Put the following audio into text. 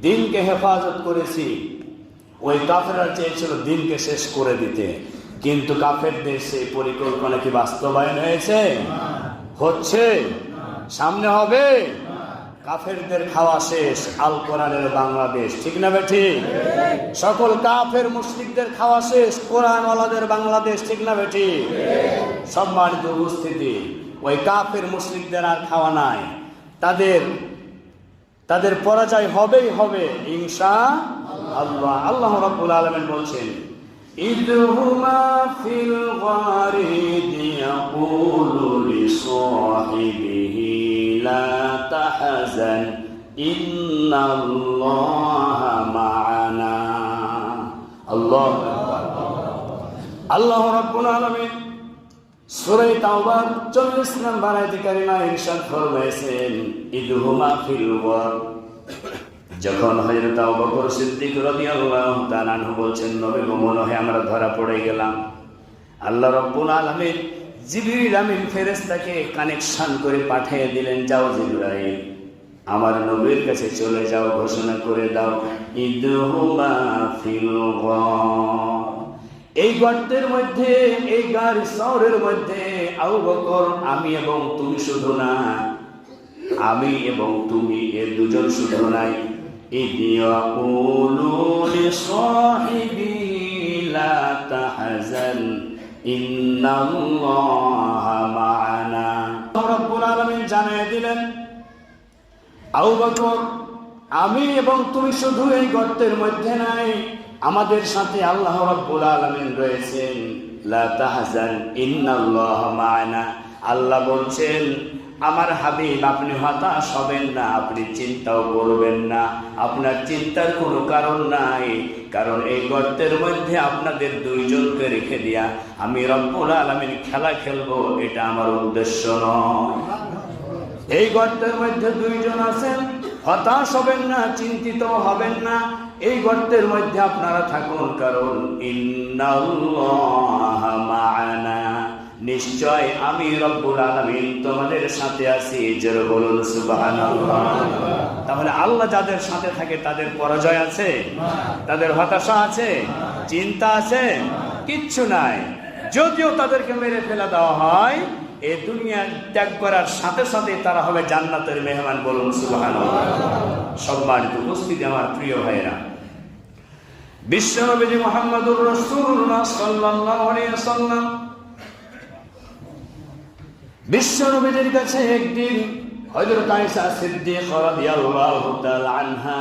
দিনকে হেফাজত করেছি। ওই কাফেররা চেয়েছিল দিনকে শেষ করে দিতে, কিন্তু কাফেরদের সেই পরিকল্পনা কি বাস্তবায়ন হয়েছে? হচ্ছে, সামনে হবে। কাফেরদের খাওয়া শেষ, আল কোরআনের বাংলাদেশ, ঠিক না বেঠিক? সকল কাফের মুশরিকদের খাওয়া শেষ, কোরআনওয়ালাদের বাংলাদেশ, ঠিক না বেঠিক? সম্মানিত উপস্থিতি, ওই কাফের মুশরিকদের আর খাওয়া নাই। তাদের পরাজয় হবেই হবে ইনশাআল্লাহ। আল্লাহ রাব্বুল আলামিন বলছেন, ইদহুমা ফিল গারিদ ইয়াকুলু লিসাহিবিহি লা তাহজান ইন্নাল্লাহা মা'ানা। আল্লাহু আকবার। আল্লাহ রাব্বুল আলামিন সূরা তাওবার 40 নম্বর আয়াতে কারিমা ইরশাদ ফরমায়েছেন, ইদহুমা ফিল গার। যখন হযরত আবু বকর সিদ্দিক রাদিয়াল্লাহু তাআলা আনহু বলছেন, নবী গো, মনে হয় আমরা ধরা পড়ে গেলাম। আল্লাহ রাব্বুল আলামিন জিবরিল আমিন ফেরেশতাকে কানেকশন করে পাঠিয়ে দিলেন, যাও জিবরাইল, আমার নবীর কাছে চলে যাও, ঘোষণা করে দাও, ইদহুমা ফিল গার। এই গর্তের মধ্যে, এই গার শহরের মধ্যে আবু বকর, আমি এবং তুমি শুধু না, আমি এবং তুমি এ দুজন শুধু নাই, ইয়াকুলু লিসাহিবিহি লা তাহজান ইন্নাল্লাহা মা'ানা। রব্বুল আলামিন জানিয়ে দিলেন, আবু বকর, আমি এবং তুমি শুধু এই গর্তের মধ্যে নাই, আমাদের সাথে আল্লাহ রাব্বুল আলামিন রয়েছেন। লা তাহজান ইন্নাল্লাহা মা'ানা। আল্লাহ বলছেন, আমার হাবিব, আপনি হতাশ হবেন না, আপনি চিন্তাও করবেন না, আপনার চিন্তার কোনো কারণ নাই। কারণ এই গর্তের মধ্যে আপনাদের দুইজনকে রেখে দিয়া আমি রব্বুল আলামিন খেলা খেলবো, এটা আমার উদ্দেশ্য নয়। এই গর্তের মধ্যে দুইজন আছেন, হতাশ হবেন না, চিন্তিত হবেন না, এই গর্তের মধ্যে আপনারা থাকুন, কারণ ইন্নাল্লাহা মা'ানা, নিশ্চয় আমি রব্বুল আলামিন তোমাদের সাথে আছি। জোরে বলুন সুবহানাল্লাহ। তাহলে আল্লাহ যাদের সাথে থাকে তাদের পরাজয় আছে? তাদের হতাশা আছে? চিন্তা আছে? কিচ্ছু নাই। যদিও তাদেরকে মেরে ফেলে দেওয়া হয়, এই দুনিয়া ত্যাগ করার সাথে সাথে তারা হবে জান্নাতের মেহমান। বলুন সুবহানাল্লাহ। সম্মানিত উপস্থিতি, আমার প্রিয় ভাইরা, বিশ্বনবী মুহাম্মদুর রাসূলুল্লাহ সাল্লাল্লাহু আলাইহি ওয়াসাল্লাম, বিশ্বনবীর কাছে একদিন হযরত আয়েশা সিদ্দিকা রাদিয়াল্লাহু তাআলা আনহা